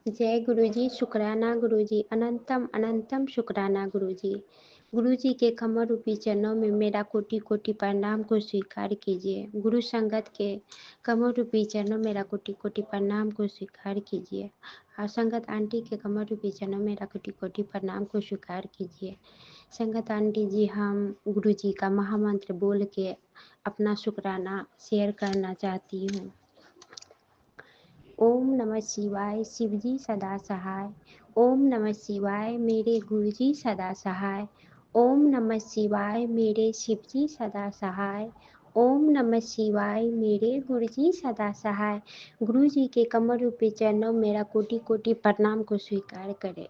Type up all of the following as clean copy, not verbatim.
जय गुरुजी, शुक्राना गुरुजी, अनंतम अनंतम शुक्राना गुरुजी। गुरुजी के कमर रूपी चरणों में मेरा कोटि कोटि प्रणाम को स्वीकार कीजिए। गुरु संगत के कमर रूपी चरणों में मेरा कोटि कोटि प्रणाम को स्वीकार कीजिए। और संगत आंटी के कमर रूपी चरणों में मेरा कोटि कोटि प्रणाम को स्वीकार कीजिए। संगत आंटी जी, हम गुरुजी का महामंत्र बोल के अपना शुक्राना शेयर करना चाहती हूँ। ओम नमः शिवाय, शिवजी सदा सहाय। ओम नमः शिवाय, मेरे गुरुजी सदा सहाय। ओम नमः शिवाय, मेरे शिवजी सदा सहाय। ओम नमः शिवाय, मेरे गुरुजी सदा सहाय। गुरुजी के कमर रूपी चरणों में मेरा कोटि कोटि प्रणाम को स्वीकार करें।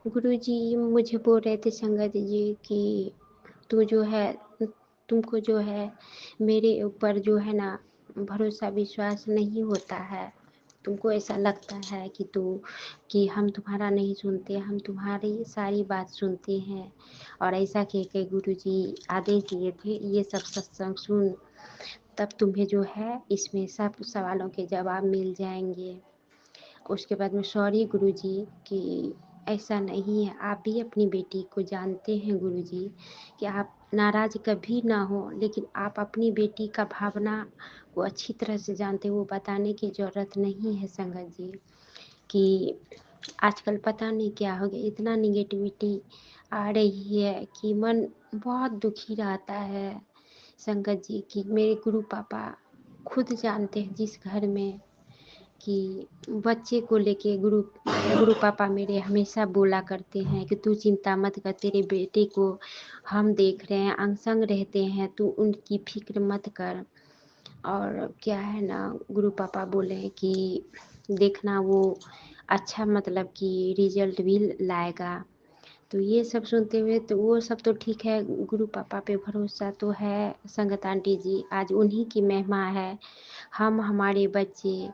गुरुजी मुझे बोल रहे थे संगत जी कि तुमको जो है मेरे ऊपर जो है ना भरोसा विश्वास नहीं होता है। तुमको ऐसा लगता है कि हम तुम्हारा नहीं सुनते, हम तुम्हारी सारी बात सुनते हैं। और ऐसा कह के गुरुजी आदेश दिए थे, ये सब सत्संग सुन, तब तुम्हें जो है इसमें सब सवालों के जवाब मिल जाएंगे। उसके बाद में सॉरी गुरुजी कि ऐसा नहीं है। आप भी अपनी बेटी को जानते हैं गुरुजी कि आप नाराज कभी ना हो, लेकिन आप अपनी बेटी का भावना को अच्छी तरह से जानते हैं। वो बताने की ज़रूरत नहीं है संगत जी कि आजकल पता नहीं क्या हो गया, इतना निगेटिविटी आ रही है कि मन बहुत दुखी रहता है संगत जी कि मेरे गुरु पापा खुद जानते हैं जिस घर में कि बच्चे को लेके गुरु पापा मेरे हमेशा बोला करते हैं कि तू चिंता मत कर, तेरे बेटे को हम देख रहे हैं, अंग संग रहते हैं, तू उनकी फिक्र मत कर। और क्या है ना, गुरु पापा बोले कि देखना वो अच्छा मतलब कि रिजल्ट भी लाएगा। तो ये सब सुनते हुए तो वो सब तो ठीक है, गुरु पापा पे भरोसा तो है संगत आंटी जी, आज उन्हीं की महिमा है। हम हमारे बच्चे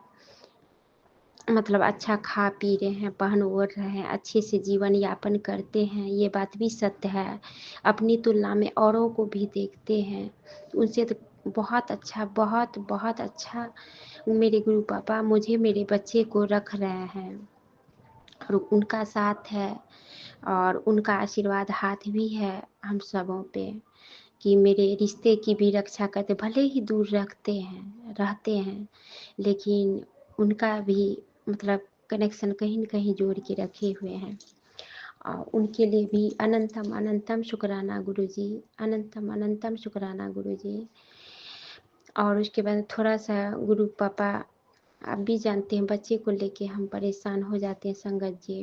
मतलब अच्छा खा पी रहे हैं, पहन ओढ़ रहे हैं, अच्छे से जीवन यापन करते हैं, ये बात भी सत्य है। अपनी तुलना में औरों को भी देखते हैं, उनसे तो बहुत अच्छा, बहुत बहुत अच्छा मेरे गुरु पापा मुझे मेरे बच्चे को रख रहे हैं। और उनका साथ है और उनका आशीर्वाद हाथ भी है हम सबों पे कि मेरे रिश्ते की भी रक्षा करते, भले ही दूर रहते हैं, लेकिन उनका भी मतलब कनेक्शन कहीं न कहीं जोड़ के रखे हुए हैं। और उनके लिए भी अनंतम अनंतम शुक्राना गुरुजी, अनंतम अनंतम शुक्राना गुरुजी। और उसके बाद थोड़ा सा गुरु पापा, आप भी जानते हैं बच्चे को लेके हम परेशान हो जाते हैं संगत जी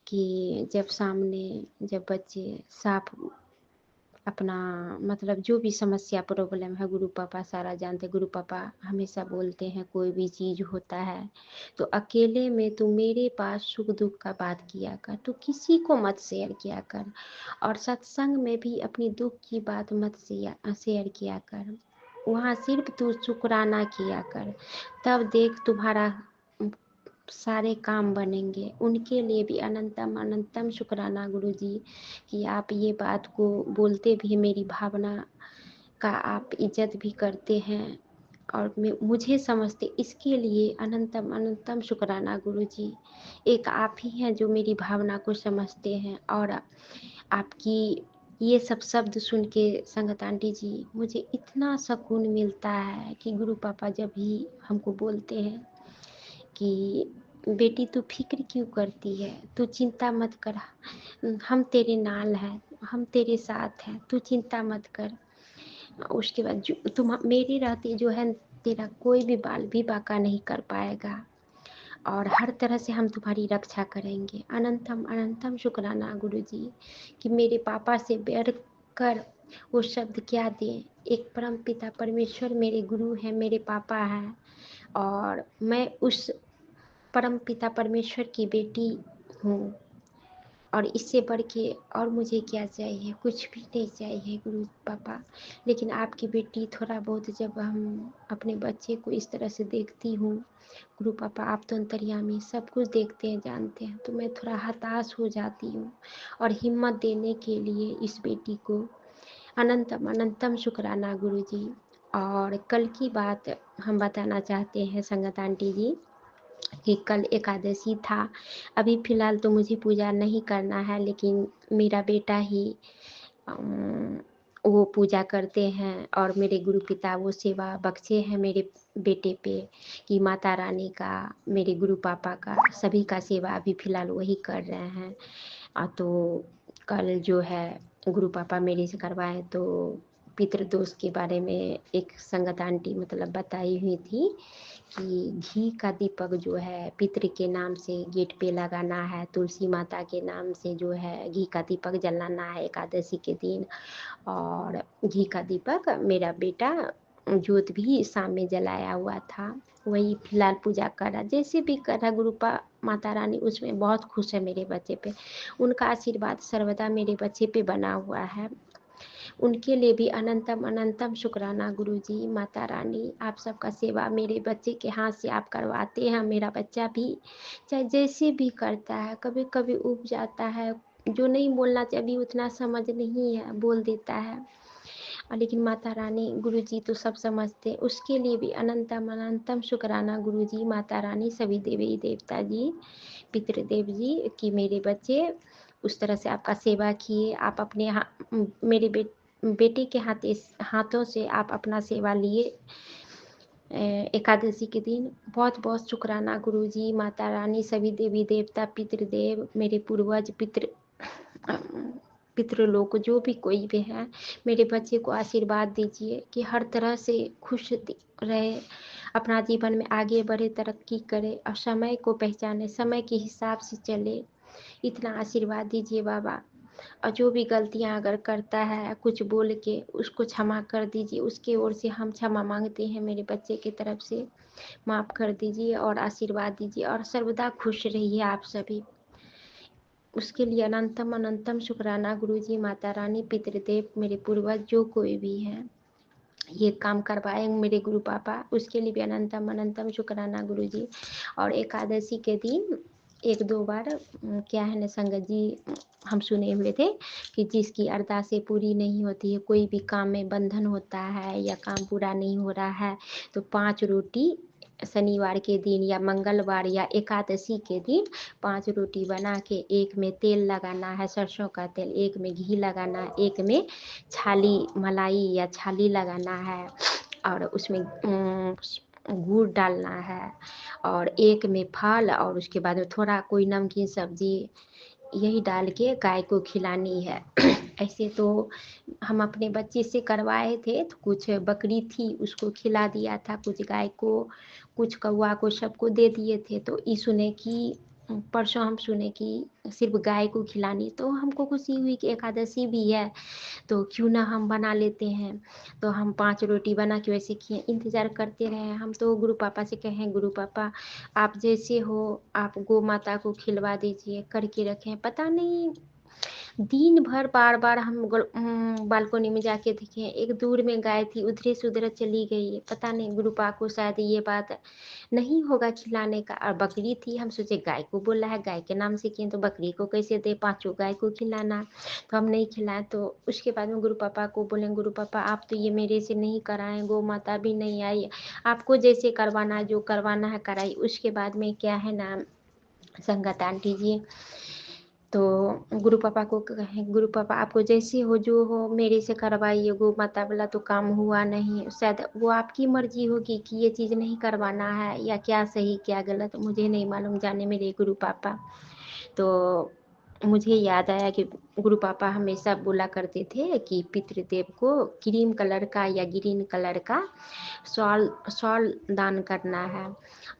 कि जब बच्चे साफ अपना मतलब जो भी समस्या प्रॉब्लम है गुरु पापा सारा जानते। गुरु पापा हमेशा बोलते हैं कोई भी चीज़ होता है तो अकेले में तू मेरे पास सुख दुख का बात किया कर, तू किसी को मत शेयर किया कर, और सत्संग में भी अपनी दुख की बात मत शेयर किया कर, वहाँ सिर्फ तू शुक्राना किया कर, तब देख तुम्हारा सारे काम बनेंगे। उनके लिए भी अनंतम अनंतम शुक्राना गुरुजी कि आप ये बात को बोलते भी मेरी भावना का आप इज्जत भी करते हैं और मुझे समझते, इसके लिए अनंतम अनंतम शुक्राना गुरुजी। एक आप ही हैं जो मेरी भावना को समझते हैं। और आपकी ये सब शब्द सुन के संगत आंटी जी मुझे इतना सुकून मिलता है कि गुरु पापा जब भी हमको बोलते हैं कि बेटी तू फिक्र क्यों करती है, तू चिंता मत कर, हम तेरे नाल हैं, हम तेरे साथ हैं, तू चिंता मत कर। उसके बाद तुम मेरी रहती जो है, तेरा कोई भी बाल भी बाका नहीं कर पाएगा और हर तरह से हम तुम्हारी रक्षा करेंगे। अनंतम अनंतम शुक्राना गुरुजी कि मेरे पापा से बैठ कर वो शब्द क्या दे। एक परम पिता परमेश्वर मेरे गुरु हैं, मेरे पापा हैं, और मैं उस परम पिता परमेश्वर की बेटी हूँ। और इससे बढ़ के और मुझे क्या चाहिए, कुछ भी नहीं चाहिए गुरु पापा। लेकिन आपकी बेटी थोड़ा बहुत जब हम अपने बच्चे को इस तरह से देखती हूँ, गुरु पापा आप तो अंतर्यामी सब कुछ देखते हैं जानते हैं, तो मैं थोड़ा हताश हो जाती हूँ। और हिम्मत देने के लिए इस बेटी को अनंतम अनंतम शुक्राना गुरुजी। और कल की बात हम बताना चाहते हैं संगत आंटी जी कि कल एकादशी था। अभी फ़िलहाल तो मुझे पूजा नहीं करना है, लेकिन मेरा बेटा ही वो पूजा करते हैं और मेरे गुरु पिता वो सेवा बख्शे हैं मेरे बेटे पे कि माता रानी का, मेरे गुरु पापा का, सभी का सेवा अभी फ़िलहाल वही कर रहे हैं। तो कल जो है गुरु पापा मेरे से करवाए तो पितृदोष के बारे में एक संगत आंटी मतलब बताई हुई थी कि घी का दीपक जो है पितृ के नाम से गेट पे लगाना है, तुलसी माता के नाम से जो है घी का दीपक जलाना है एकादशी के दिन। और घी का दीपक मेरा बेटा जोत भी शाम में जलाया हुआ था, वही फिलहाल पूजा कर रहा, जैसे भी कर रहा गुरुपा माता रानी उसमें बहुत खुश है मेरे बच्चे पे। उनका आशीर्वाद सर्वदा मेरे बच्चे पे बना हुआ है। उनके लिए भी अनंतम अनंतम शुक्राना गुरुजी माता रानी, आप सबका सेवा मेरे बच्चे के हाथ से आप करवाते हैं। मेरा बच्चा भी चाहे जैसे भी करता है, कभी कभी उब जाता है, जो नहीं बोलना चाहिए अभी उतना समझ नहीं है, बोल देता है। लेकिन माता रानी गुरुजी तो सब समझते, उसके लिए भी अनंतम अनंतम शुक्राना गुरुजी माता रानी, सभी देवी देवता जी, पितृदेव जी कि मेरे बच्चे उस तरह से आपका सेवा किए। आप अपने मेरे बेटे के हाथों से आप अपना सेवा लिए एकादशी के दिन। बहुत बहुत शुक्राना गुरुजी माता रानी, सभी देवी देवता, पितृदेव, मेरे पूर्वज, पितृलोक जो भी कोई भी है, मेरे बच्चे को आशीर्वाद दीजिए कि हर तरह से खुश रहे, अपना जीवन में आगे बढ़े, तरक्की करे और समय को पहचाने, समय के हिसाब से चले। इतना आशीर्वाद दीजिए बाबा। और जो भी गलतियां अगर करता है कुछ बोल के उसको क्षमा कर दीजिए, उसके ओर से हम क्षमा मांगते हैं मेरे बच्चे की तरफ से, माफ़ कर दीजिए और आशीर्वाद दीजिए और सर्वदा खुश रहिए आप सभी। उसके लिए अनंतम अनंतम शुक्राना गुरुजी माता रानी, पितृदेव, मेरे पूर्वज जो कोई भी हैं ये काम करवाए मेरे गुरु पापा, उसके लिए भी अनंतम अनंतम शुक्राना गुरुजी। और एकादशी के दिन एक दो बार क्या है ना संगत जी, हम सुने हुए थे कि जिसकी अरदासें पूरी नहीं होती है, कोई भी काम में बंधन होता है या काम पूरा नहीं हो रहा है, तो 5 रोटी शनिवार के दिन या मंगलवार या एकादशी के दिन 5 रोटी बना के एक में तेल लगाना है, सरसों का तेल, एक में घी लगाना है, एक में छाली मलाई या छाली लगाना है और उसमें गुड़ डालना है और एक में फल और उसके बाद में थोड़ा कोई नमकीन सब्जी यही डाल के गाय को खिलानी है। ऐसे तो हम अपने बच्चे से करवाए थे, तो कुछ बकरी थी उसको खिला दिया था, कुछ गाय को, कुछ कौवा को, सबको दे दिए थे। तो ये सुने कि परसों हम सुने कि सिर्फ गाय को खिलानी, तो हमको खुशी हुई कि एकादशी भी है तो क्यों ना हम बना लेते हैं। तो हम 5 रोटी बना के वैसे किए, इंतज़ार करते रहे। हम तो गुरु पापा से कहें गुरु पापा आप जैसे हो आप गौ माता को खिलवा दीजिए, करके रखें। पता नहीं दिन भर बार बार हम बालकोनी में जाके देखे, एक दूर में गाय थी उधरे से उधर चली गई, पता नहीं गुरु पापा को शायद ये बात नहीं होगा खिलाने का। और बकरी थी, हम सोचे गाय को बोला है, गाय के नाम से किए तो बकरी को कैसे दे, 5 गाय को खिलाना, तो हम नहीं खिलाए। तो उसके बाद में गुरु पापा को बोले गुरु पापा आप तो ये मेरे से नहीं कराएं, गौ माता भी नहीं आई, आपको जैसे करवाना है जो करवाना है कराई। उसके बाद में क्या है ना संगत आंटी जी, तो गुरु पापा को कहें गुरु पापा आपको जैसे हो जो हो मेरे से करवाइए, गौ माता वाला तो काम हुआ नहीं, शायद वो आपकी मर्जी होगी कि ये चीज़ नहीं करवाना है या क्या सही क्या गलत मुझे नहीं मालूम, जाने मेरे गुरु पापा। तो मुझे याद आया कि गुरु पापा हमेशा बोला करते थे कि पितृदेव को क्रीम कलर का या ग्रीन कलर का शॉल शॉल दान करना है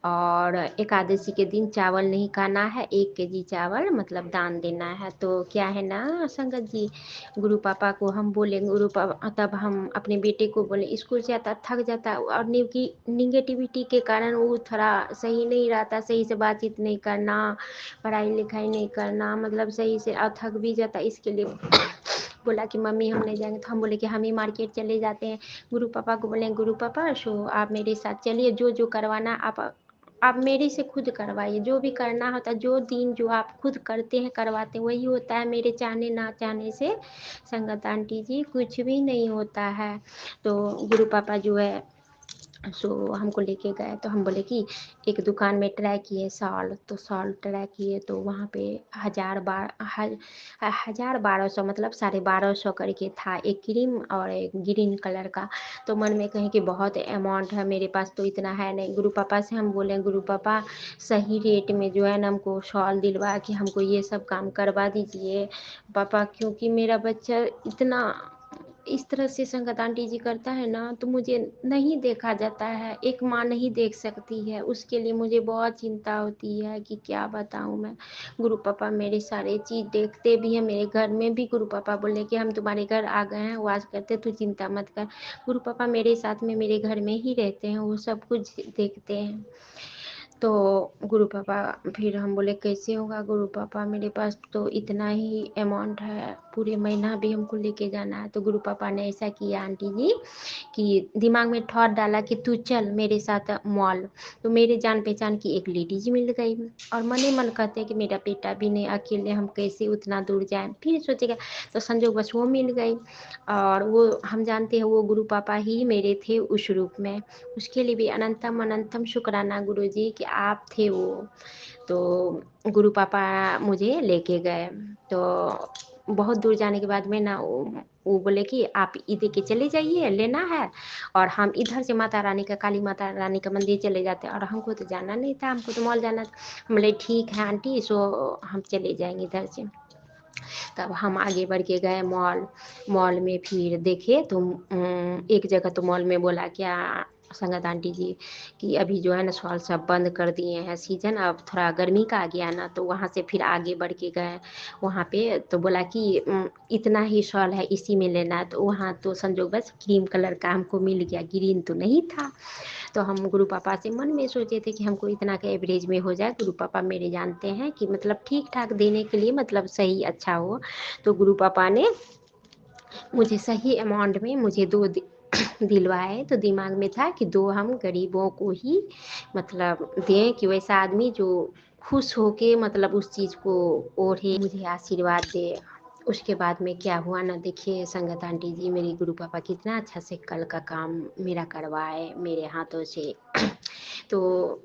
और एकादशी के दिन चावल नहीं खाना है, 1 केजी चावल मतलब दान देना है। तो क्या है ना संगत जी, गुरु पापा को हम बोले गुरु पापा, तब हम अपने बेटे को बोले स्कूल से आता थक जाता और निगेटिविटी के कारण वो थोड़ा सही नहीं रहता, सही से बातचीत नहीं करना, पढ़ाई लिखाई नहीं करना, मतलब सही से और थक भी जाता। इसके लिए बोला कि मम्मी हम नहीं जाएंगे, तो हम बोले कि हम ही मार्केट चले जाते हैं। गुरु पापा को बोले गुरु पापा सो आप मेरे साथ चलिए, जो जो करवाना आप आप मेरे से खुद करवाइए, जो भी करना होता है, जो दिन जो आप खुद करते हैं करवाते हैं वही होता है। मेरे चाहने ना चाहने से संगत आंटी जी कुछ भी नहीं होता है। तो गुरु पापा जो है सो हमको लेके गए, तो हम बोले कि एक दुकान में ट्राई किए शॉल, तो शॉल ट्राई किए तो वहाँ पे 1,000 1200 मतलब 1250 करके था, एक क्रीम और एक ग्रीन कलर का। तो मन में कहें कि बहुत अमाउंट है, मेरे पास तो इतना है नहीं। गुरु पापा से हम बोले गुरु पापा सही रेट में जो है ना हमको शॉल दिलवा के हमको ये सब काम करवा दीजिए पापा, क्योंकि मेरा बच्चा इतना इस तरह से संगत आंटी जी करता है ना, तो मुझे नहीं देखा जाता है। एक माँ नहीं देख सकती है, उसके लिए मुझे बहुत चिंता होती है कि क्या बताऊँ मैं। गुरु पापा मेरे सारे चीज़ देखते भी हैं, मेरे घर में भी गुरु पापा बोले कि हम तुम्हारे घर आ गए हैं, वास करते, तू चिंता मत कर। गुरु पापा मेरे साथ में मेरे घर में ही रहते हैं, वो सब कुछ देखते हैं। तो गुरु पापा फिर हम बोले कैसे होगा गुरु पापा, मेरे पास तो इतना ही अमाउंट है, पूरे महीना भी हमको लेके जाना है। तो गुरु पापा ने ऐसा किया आंटी जी कि दिमाग में थॉट डाला कि तू चल मेरे साथ मॉल। तो मेरे जान पहचान की एक लेडीज मिल गई, और मन ही मन कहते कि मेरा बेटा भी नहीं, अकेले हम कैसे उतना दूर जाएं। फिर सोचेगा, तो संजोग बस वो मिल गई, और वो हम जानते हैं वो गुरु पापा ही मेरे थे उस रूप में। उसके लिए भी अनंतम अनंतम शुक्राना गुरु जी कि आप थे वो। तो गुरु पापा मुझे लेके गए, तो बहुत दूर जाने के बाद में ना वो बोले कि आप इधर के चले जाइए, लेना है, और हम इधर से माता रानी का, काली माता रानी का मंदिर चले जाते हैं। और हमको तो जाना नहीं था, हमको तो मॉल जाना था। हम बोले ठीक है आंटी, सो हम चले जाएंगे इधर से। तब हम आगे बढ़ के गए मॉल। मॉल में फिर देखे तो एक जगह तो मॉल में बोला क्या संगत आंटी जी कि अभी जो है ना शॉल सब बंद कर दिए हैं, सीजन अब थोड़ा गर्मी का आ गया ना। तो वहाँ से फिर आगे बढ़ के गए, वहाँ पे तो बोला कि इतना ही शॉल है, इसी में लेना है। तो वहाँ तो संजोग बस क्रीम कलर का हमको मिल गया, ग्रीन तो नहीं था। तो हम गुरु पापा से मन में सोचे थे कि हमको इतना का एवरेज में हो जाए। गुरु पापा मेरे जानते हैं कि मतलब ठीक ठाक देने के लिए, मतलब सही अच्छा हो। तो गुरु पापा ने मुझे सही अमाउंट में मुझे दो दिलवाए। तो दिमाग में था कि दो हम गरीबों को ही मतलब दें, कि वैसा आदमी जो खुश होके मतलब उस चीज़ को ओढ़े, मुझे आशीर्वाद दे। उसके बाद में क्या हुआ ना, देखिए संगत आंटी जी मेरी गुरु पापा कितना अच्छा से कल का काम मेरा करवाए मेरे हाथों से। तो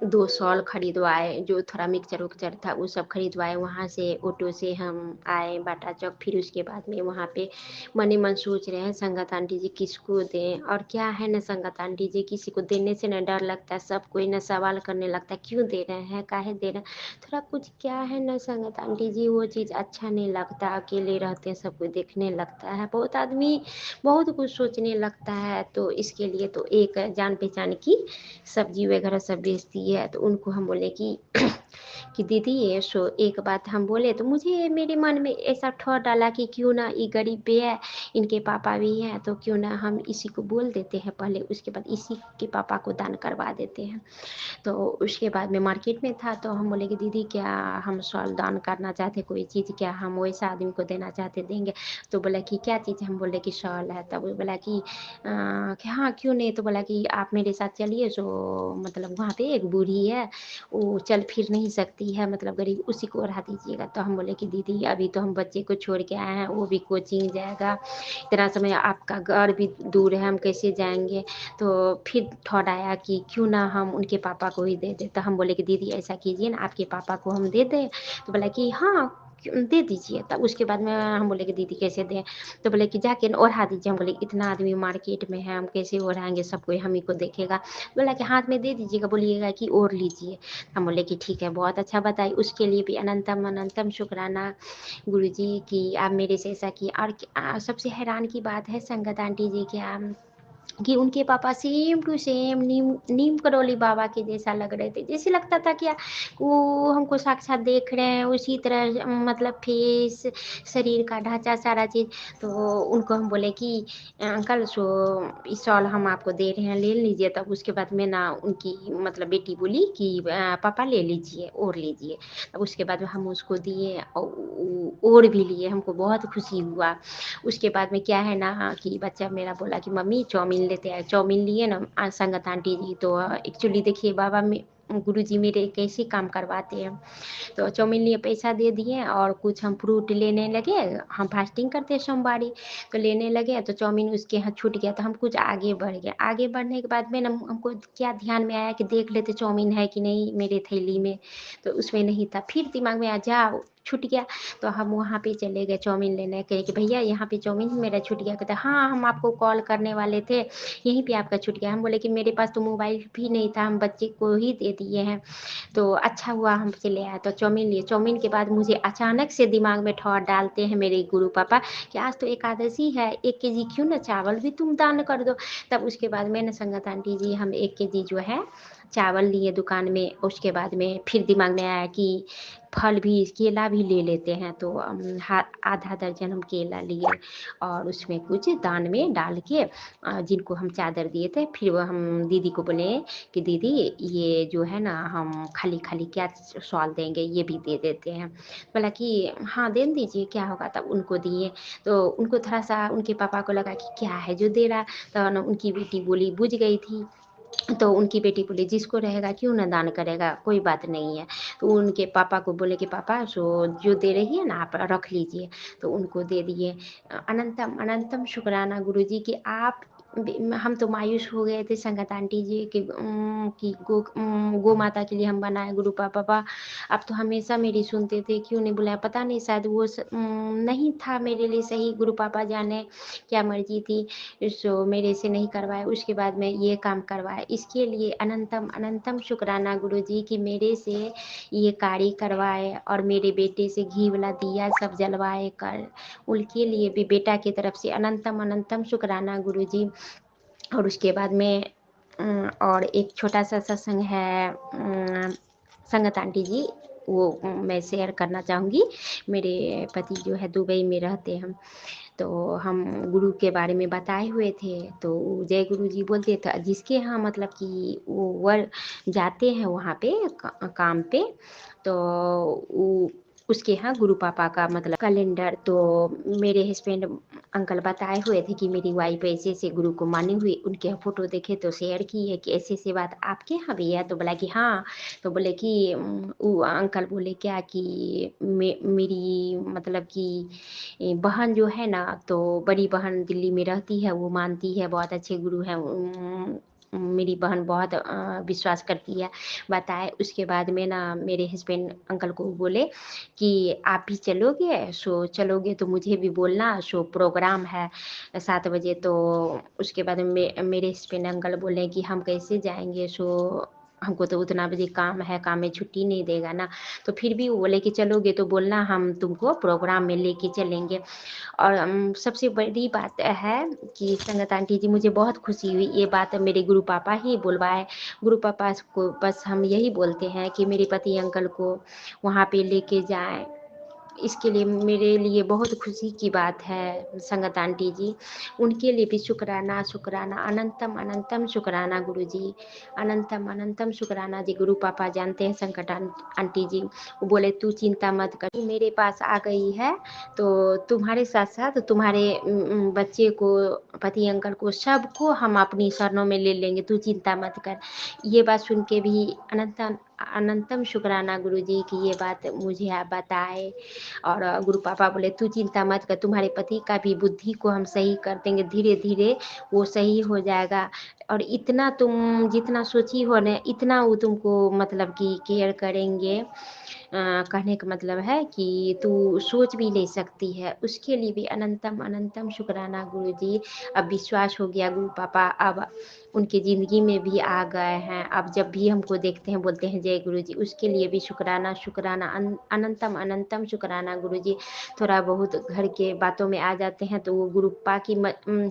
2 शॉल खरीदवाए, जो थोड़ा मिक्सचर उक्चर था वो सब खरीदवाए। वहाँ से ऑटो से हम आए बाटा चौक। फिर उसके बाद में वहाँ पे मन ही मन सोच रहे हैं संगत आंटी जी किसको दें। और क्या है ना संगत आंटी जी, किसी को देने से ना डर लगता है, सब कोई ना सवाल करने लगता है क्यों दे रहे हैं, काहे दे रहे हैं। थोड़ा कुछ क्या है ना संगत आंटी जी, वो चीज़ अच्छा नहीं लगता। अकेले रहते हैं, सब कोई देखने लगता है, बहुत आदमी बहुत कुछ सोचने लगता है। तो इसके लिए तो एक जान पहचान की सब्जी वगैरह सब बेचती है, तो उनको हम बोले कि कि दीदी ये सो एक बात हम बोले। तो मुझे मेरे मन में ऐसा ठौर डाला कि क्यों ना, ये गरीब भी है, इनके पापा भी हैं, तो क्यों ना हम इसी को बोल देते हैं पहले, उसके बाद इसी के पापा को दान करवा देते हैं। तो उसके बाद में मार्केट में था, तो हम बोले कि दीदी क्या हम शॉल दान करना चाहते, कोई चीज़ क्या हम वैसा आदमी को देना चाहते देंगे। तो बोला कि क्या चीज़, हम बोले कि शॉल है। तब वो बोला कि हाँ क्यों नहीं। तो बोला कि आप मेरे साथ चलिए। सो मतलब वहाँ पे एक बूढ़ी है, वो चल फिर नहीं सकती है, मतलब गरीब, उसी को ओढ़ा दीजिएगा। तो हम बोले कि दीदी अभी तो हम बच्चे को छोड़ के आए हैं, वो भी कोचिंग जाएगा, इतना समय आपका घर भी दूर है, हम कैसे जाएंगे। तो फिर थॉट आया कि क्यों ना हम उनके पापा को ही दे दे। तो हम बोले कि दीदी ऐसा कीजिए ना, आपके पापा को हम दे दें। तो बोला कि हाँ दे दीजिए। तब उसके बाद में हम बोले कि दीदी कैसे दें। तो बोले कि जाके ओढ़ा दीजिए। हम बोले इतना आदमी मार्केट में है, हम कैसे ओढ़ाएंगे, सब कोई हम ही को देखेगा। बोला कि हाथ में दे दीजिएगा, बोलिएगा कि ओढ़ लीजिए। हम बोले कि ठीक है, बहुत अच्छा बताई, उसके लिए भी अनंतम अनंतम शुक्राना गुरु जी की आप मेरे से ऐसा किए। और सबसे हैरान की बात है संगत आंटी जी कि उनके पापा सेम टू सेम नीम नीम करोली बाबा के जैसा लग रहे थे। जैसे लगता था कि वो हमको साक्षात देख रहे हैं, उसी तरह मतलब फेस, शरीर का ढांचा, सारा चीज़। तो उनको हम बोले कि अंकल सो इस शॉल हम आपको दे रहे हैं, ले लीजिए। तब उसके बाद में ना उनकी मतलब बेटी बोली कि पापा ले लीजिए, ओढ़ लीजिए। तब उसके बाद में हम उसको दिए और ओढ़ भी लिए, हमको बहुत खुशी हुआ। उसके बाद में क्या है ना कि बच्चा मेरा बोला कि मम्मी चाउमीन चाउमीन लेते आए। चाउमीन लिए ना संगत आंटी जी, तो एक्चुअली देखिए बाबा में गुरुजी मेरे कैसे काम करवाते हैं। तो चाउमीन लिए पैसा दे दिए और कुछ हम फ्रूट लेने लगे, हम फास्टिंग करते हैं सोमवारी, तो लेने लगे तो चाउमीन उसके यहाँ छूट गया, तो हम कुछ आगे बढ़ गए। आगे बढ़ने के बाद में ना हमको क्या ध्यान में आया कि देख लेते चाउमीन है कि नहीं मेरे थैली में, तो उसमें नहीं था। फिर दिमाग में आ जाओ छूट गया, तो हम वहाँ पे चले गए चाउमीन लेने, कहे कि भैया यहाँ पे चाउमीन मेरा छूट गया। कहते हाँ हम आपको कॉल करने वाले थे, यहीं पे आपका छूट गया। हम बोले कि मेरे पास तो मोबाइल भी नहीं था, हम बच्चे को ही दे दिए हैं। तो अच्छा हुआ हम चले आए, तो चाउमीन लिए। चाउमीन के बाद मुझे अचानक से दिमाग में ठौर डालते हैं मेरे गुरु पापा कि आज तो एकादशी है, 1 केजी क्यों ना चावल भी तुम दान कर दो। तब उसके बाद में ना संगत आंटी जी हम 1 केजी जो है चावल लिए दुकान में। उसके बाद में फिर दिमाग में आया कि फल भी, केला भी ले लेते हैं, तो आधा दर्जन हम केला लिए और उसमें कुछ दान में डाल के जिनको हम चादर दिए थे, फिर वो हम दीदी को बोले कि दीदी ये जो है ना हम खाली खाली क्या सॉल देंगे, ये भी दे देते हैं। बोला कि हाँ दे दीजिए क्या होगा। तब उनको दिए, तो उनको थोड़ा सा उनके पापा को लगा कि क्या है जो दे रहा। तो ना उनकी बेटी बोली बुझ गई थी, तो उनकी बेटी बोली जिसको रहेगा क्यों ना दान करेगा, कोई बात नहीं है। तो उनके पापा को बोले कि पापा सो जो दे रही है ना आप रख लीजिए, तो उनको दे दिए। अनंतम अनंतम शुक्राना गुरुजी कि आप, हम तो मायूस हो गए थे संगत आंटी जी कि गो माता के लिए हम बनाए गुरु पापा। अब तो हमेशा मेरी सुनते थे, क्यों नहीं बुलाया, पता नहीं शायद वो नहीं था मेरे लिए सही, गुरु पापा जाने क्या मर्जी थी, सो मेरे से नहीं करवाए। उसके बाद में ये काम करवाए, इसके लिए अनंतम अनंतम शुक्राना गुरुजी कि मेरे से ये कार्य करवाए और मेरे बेटे से घी वाला दिया सब जलवाए कर, उनके लिए भी बेटा की तरफ से अनंतम अनंतम शुक्राना गुरुजी। और उसके बाद में और एक छोटा सा सत्संग है संगत आंटी जी, वो मैं शेयर करना चाहूँगी। मेरे पति जो है दुबई में रहते हैं, तो हम गुरु के बारे में बताए हुए थे, तो जय गुरु जी बोलते थे जिसके यहाँ मतलब कि वो वर जाते हैं वहाँ पे काम पे, तो उसके यहाँ गुरु पापा का मतलब कैलेंडर, तो मेरे हस्बैंड अंकल बताए हुए थे कि मेरी वाइफ ऐसे ऐसे गुरु को मानी हुई, उनके फोटो देखे तो शेयर की है कि ऐसे ऐसे बात आपके यहाँ भी है। तो बोला कि हाँ, तो बोले कि वो अंकल बोले क्या कि मेरी मतलब कि बहन जो है ना, तो बड़ी बहन दिल्ली में रहती है, वो मानती है बहुत अच्छे गुरु हैं। मेरी बहन बहुत विश्वास करती है, बताए। उसके बाद में ना मेरे हस्बैंड अंकल को बोले कि आप भी चलोगे, सो चलोगे तो मुझे भी बोलना, सो प्रोग्राम है 7 बजे। तो उसके बाद में मेरे हस्बैंड अंकल बोले कि हम कैसे जाएंगे, सो हमको तो उतना बजे काम है, काम में छुट्टी नहीं देगा ना। तो फिर भी वो बोले कि चलोगे तो बोलना, हम तुमको प्रोग्राम में लेके चलेंगे। और सबसे बड़ी बात है कि संगत आंटी जी मुझे बहुत खुशी हुई, ये बात मेरे गुरु पापा ही बुलवाए। गुरु पापा को बस हम यही बोलते हैं कि मेरे पति अंकल को वहाँ पे लेके जाएं, इसके लिए मेरे लिए बहुत खुशी की बात है संगत आंटी जी। उनके लिए भी शुक्राना शुक्राना अनंतम अनंतम शुक्राना गुरु जी, अनंतम अनंतम शुक्राना जी। गुरु पापा जानते हैं संकट आंटी जी, वो बोले तू चिंता मत कर, तू मेरे पास आ गई है तो तुम्हारे साथ साथ तुम्हारे बच्चे को, पति अंकल को, सबको हम अपनी शरणों में ले लेंगे, तू चिंता मत कर। ये बात सुन के भी अनंतम अनंतम शुक्राना गुरु जी की ये बात मुझे आप बताए। और गुरु पापा बोले तू चिंता मत कर, तुम्हारे पति का भी बुद्धि को हम सही कर देंगे, धीरे धीरे वो सही हो जाएगा। और इतना तुम जितना सोची हो ना, इतना वो तुमको मतलब कि केयर करेंगे। कहने का मतलब है कि तू सोच भी ले सकती है, उसके लिए भी अनंतम अनंतम शुक्राना गुरु जी। अब विश्वास हो गया गुरु पापा, अब उनकी ज़िंदगी में भी आ गए हैं, अब जब भी हमको देखते हैं बोलते हैं जय गुरु जी, उसके लिए भी शुक्राना शुक्राना अनंतम अनंतम शुक्राना गुरु जी। थोड़ा बहुत घर के बातों में आ जाते हैं तो वो गुरु पापा की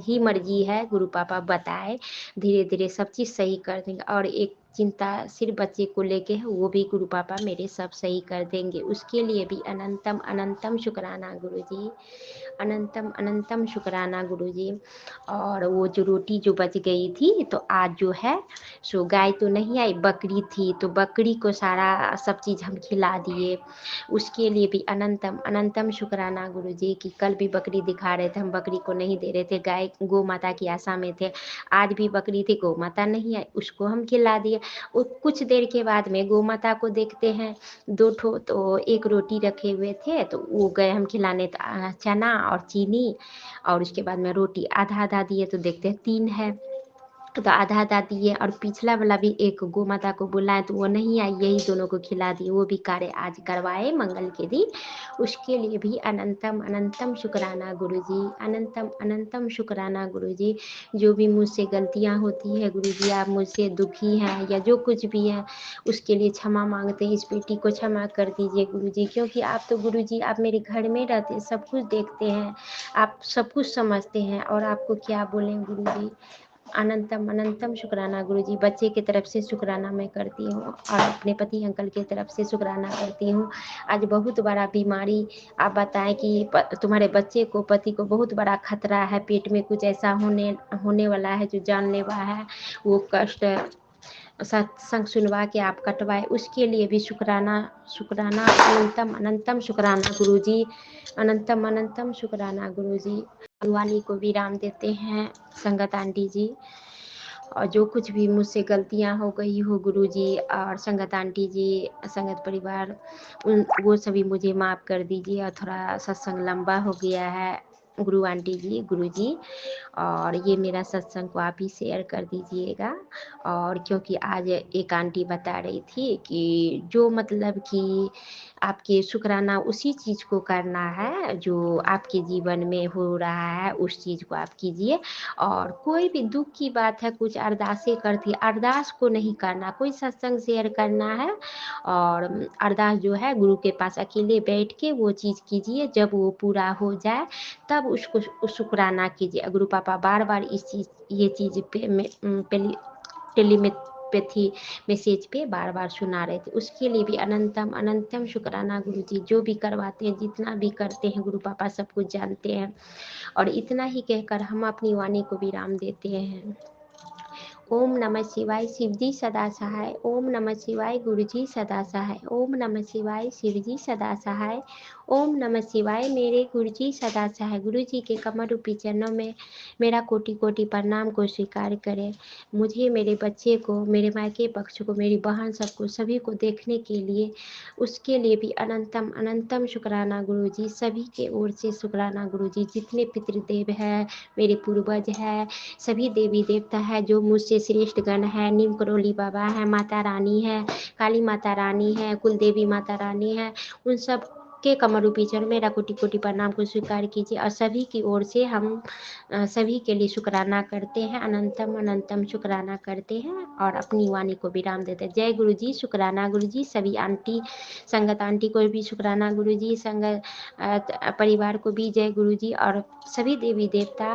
ही मर्जी है, गुरु पापा बताए, धीरे धीरे सब चीज़ सही कर देंगे। और एक चिंता सिर्फ बच्चे को लेके है, वो भी गुरु पापा मेरे सब सही कर देंगे। उसके लिए भी अनंतम अनंतम शुक्राना गुरुजी, अनंतम अनंतम शुक्राना गुरुजी। और वो जो रोटी जो बच गई थी, तो आज जो है सो गाय तो नहीं आई, बकरी थी, तो बकरी को सारा सब चीज़ हम खिला दिए। उसके लिए भी अनंतम अनंतम शुक्राना गुरुजी कि कल भी बकरी दिखा रहे थे, हम बकरी को नहीं दे रहे थे, गाय गौ माता की आशा में थे। आज भी बकरी थी, गौ माता नहीं आई, उसको हम खिला दिए। कुछ देर के बाद में गौ माता को देखते हैं 2 ठो, तो एक रोटी रखे हुए थे, तो वो गए हम खिलाने, तो चना और चीनी और उसके बाद में रोटी आधा आधा दिए, तो देखते हैं 3 है, तो आधा आधा दिए। और पिछला वाला भी एक गौ माता को बुलाए, तो वो नहीं आई, यही दोनों को खिला दिए। वो भी कार्य आज करवाए मंगल के दिन। उसके लिए भी अनंतम अनंतम शुक्राना गुरुजी, अनंतम अनंतम शुक्राना गुरुजी। जो भी मुझसे गलतियां होती है गुरुजी, आप मुझसे दुखी हैं या जो कुछ भी है, उसके लिए क्षमा मांगते हैं। इस बेटी को क्षमा कर दीजिए गुरुजी, क्योंकि आप तो गुरुजी आप मेरे घर में रहते हैं, सब कुछ देखते हैं, आप सब कुछ समझते हैं, और आपको क्या बोलें गुरुजी। अनंतम अनंतम शुक्राना गुरुजी। बच्चे की तरफ से शुक्राना मैं करती हूँ, और अपने पति अंकल की तरफ से शुक्राना करती हूँ। आज बहुत बड़ा बीमारी, आप बताएं कि तुम्हारे बच्चे को, पति को बहुत बड़ा खतरा है, पेट में कुछ ऐसा होने वाला है जो जानलेवा है। वो कष्ट सत्संग सुनवा के आप कटवाए, उसके लिए भी शुक्राना शुक्राना अनंतम अनंतम शुक्राना गुरुजी, अनंतम अनंतम शुक्राना गुरुजी। वाली को विराम देते हैं संगत आंटी जी। और जो कुछ भी मुझसे गलतियां हो गई हो गुरुजी और संगत आंटी जी, संगत परिवार, वो सभी मुझे माफ़ कर दीजिए। और थोड़ा सत्संग लंबा हो गया है गुरु आंटी जी, गुरु जी, और ये मेरा सत्संग को आप ही शेयर कर दीजिएगा। और क्योंकि आज एक आंटी बता रही थी कि जो मतलब कि आपके शुक्राना उसी चीज़ को करना है जो आपके जीवन में हो रहा है, उस चीज़ को आप कीजिए। और कोई भी दुख की बात है, कुछ अरदासें करती, अरदास को नहीं करना, कोई सत्संग शेयर करना है। और अरदास जो है गुरु के पास अकेले बैठ के वो चीज़ कीजिए, जब वो पूरा हो जाए तब उसको शुक्राना कीजिए। गुरु पापा बार बार ये चीज़ पे टेलीपैथी मैसेज पे बार बार सुना रहे थे। उसके लिए भी अनंतम अनंतम शुक्राना गुरुजी। जो भी करवाते हैं, जितना भी करते हैं, गुरु पापा सब कुछ जानते हैं। और इतना ही कहकर हम अपनी वाणी को विराम देते हैं। ओम नमः शिवाय, शिवजी सदा सहाय। ओम नमः शिवाय, गुरुजी सदा सहाय। ओम नमः शिवाय, शिवजी सदा सहाय। ओम नमः शिवाय, मेरे गुरुजी सदा सहाय। गुरुजी के कमर रूपी चरणों में मेरा कोटि कोटि प्रणाम को स्वीकार करें। मुझे, मेरे बच्चे को, मेरे मायके पक्ष को, मेरी बहन सबको, सभी को देखने के लिए, उसके लिए भी अनंतम अनंतम शुक्राना गुरुजी। सभी के ओर से शुक्राना गुरुजी। जितने पितृदेव है, मेरे पूर्वज है, सभी देवी देवता है जो मुझसे श्रेष्ठ गण है, नीम करोली बाबा है, माता रानी है, काली माता रानी है, कुल देवी माता रानी है, उन सब के कमर रूपी चरण मेरा कोटि कोटि प्रणाम को स्वीकार कीजिए। और सभी की ओर से हम सभी के लिए शुक्राना करते हैं, अनंतम अनंतम शुक्राना करते हैं और अपनी वाणी को विराम देते हैं। जय गुरु जी, शुक्राना गुरु जी। सभी आंटी, संगत आंटी को भी शुक्राना गुरु जी, संगत परिवार को भी जय गुरु जी। और सभी देवी देवता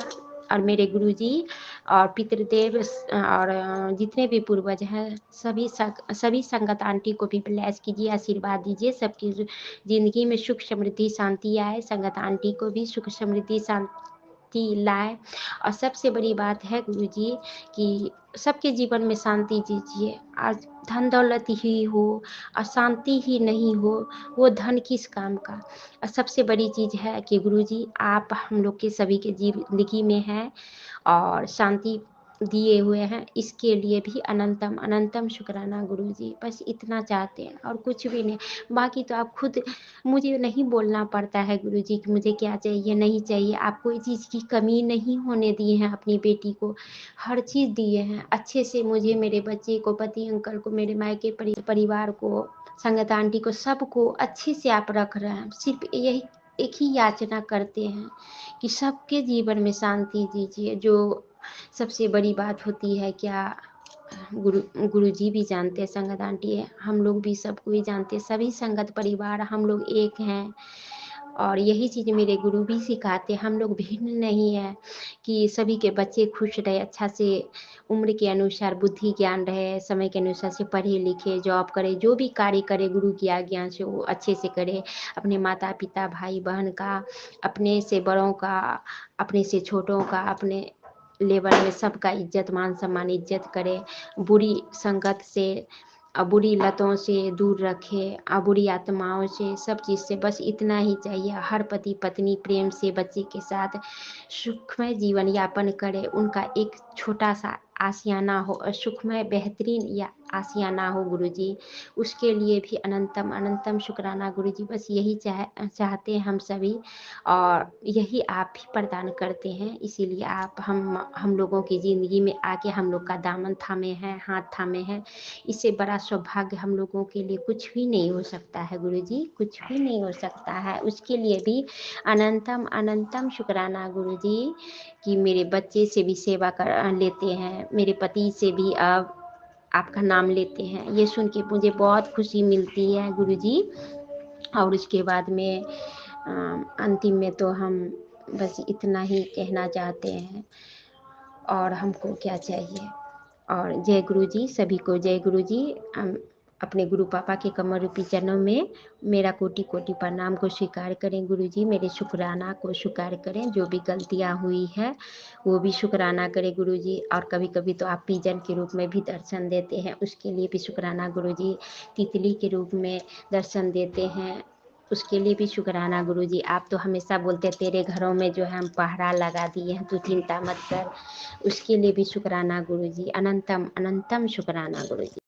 और मेरे गुरुजी और पितृदेव और जितने भी पूर्वज हैं, सभी संगत आंटी को भी ब्लेस कीजिए, आशीर्वाद दीजिए, सबकी जिंदगी में सुख समृद्धि शांति आए। संगत आंटी को भी सुख समृद्धि शांति लाए। और सबसे बड़ी बात है गुरुजी कि सबके जीवन में शांति दीजिए। आज धन दौलत ही हो और शांति ही नहीं हो, वो धन किस काम का। और सबसे बड़ी चीज़ है कि गुरुजी आप हम लोग के सभी के जिंदगी में हैं और शांति दिए हुए हैं, इसके लिए भी अनंतम अनंतम शुक्राना गुरुजी। बस इतना चाहते हैं और कुछ भी नहीं। बाकी तो आप खुद, मुझे नहीं बोलना पड़ता है गुरुजी कि मुझे क्या चाहिए नहीं चाहिए। आप कोई चीज़ की कमी नहीं होने दिए हैं, अपनी बेटी को हर चीज़ दिए हैं अच्छे से। मुझे, मेरे बच्चे को, पति अंकल को, मेरे मायके परिवार को, संगत आंटी को, सबको अच्छे से आप रख रहे हैं। सिर्फ यही एक ही याचना करते हैं कि सबके जीवन में शांति दीजिए। जो सबसे बड़ी बात होती है, क्या गुरुजी भी जानते हैं, संगत आंटी है, हम लोग भी सब कोई जानते हैं, सभी संगत परिवार हम लोग एक हैं। और यही चीज़ मेरे गुरु भी सिखाते हैं। हम लोग भिन्न नहीं है कि सभी के बच्चे खुश रहे, अच्छा से उम्र के अनुसार बुद्धि ज्ञान रहे, समय के अनुसार से पढ़े लिखे, जॉब करे, जो भी कार्य करे गुरु की आज्ञा से वो अच्छे से करे। अपने माता पिता भाई बहन का, अपने से बड़ों का, अपने से छोटों का, अपने लेवल में सबका इज्जत मान सम्मान इज्जत करे। बुरी संगत से बुरी लतों से दूर रखे, बुरी आत्माओं से, सब चीज़ से बस इतना ही चाहिए। हर पति पत्नी प्रेम से बच्चे के साथ सुखमय जीवन यापन करे। उनका एक छोटा सा आशियाना हो, सुखमय बेहतरीन या आशियाना हो गुरुजी, उसके लिए भी अनंतम अनंतम शुक्राना गुरुजी। बस यही चाहते हैं हम सभी, और यही आप भी प्रदान करते हैं। इसीलिए आप हम लोगों की ज़िंदगी में आके हम लोग का दामन थामे हैं, हाथ थामे हैं। इससे बड़ा सौभाग्य हम लोगों के लिए कुछ भी नहीं हो सकता है गुरुजी, कुछ भी नहीं हो सकता है। उसके लिए भी अनंतम अनंतम शुक्राना गुरुजी कि मेरे बच्चे से भी सेवा कर लेते हैं, मेरे पति से भी अब आपका नाम लेते हैं। ये सुन के मुझे बहुत खुशी मिलती है गुरुजी। और उसके बाद में अंतिम में तो हम बस इतना ही कहना चाहते हैं, और हमको क्या चाहिए। और जय गुरु जी, सभी को जय गुरु जी। अपने गुरु पापा के कमर रूपी चरणों में मेरा कोटि कोटि प्रणाम को स्वीकार करें गुरु जी। मेरे शुक्राना को स्वीकार करें, जो भी गलतियां हुई है वो भी शुक्राना करें गुरु जी। और कभी कभी तो आप पिजन के रूप में भी दर्शन देते हैं, उसके लिए भी शुक्राना गुरु जी। तितली के रूप में दर्शन देते हैं, उसके लिए भी शुक्राना गुरु जी। आप तो हमेशा बोलते हैं तेरे घरों में जो है हम पहरा लगा दिए हैं, तू चिंता मत कर। उसके लिए भी शुक्राना गुरु जी, अनंतम अनंतम शुक्राना गुरु जी।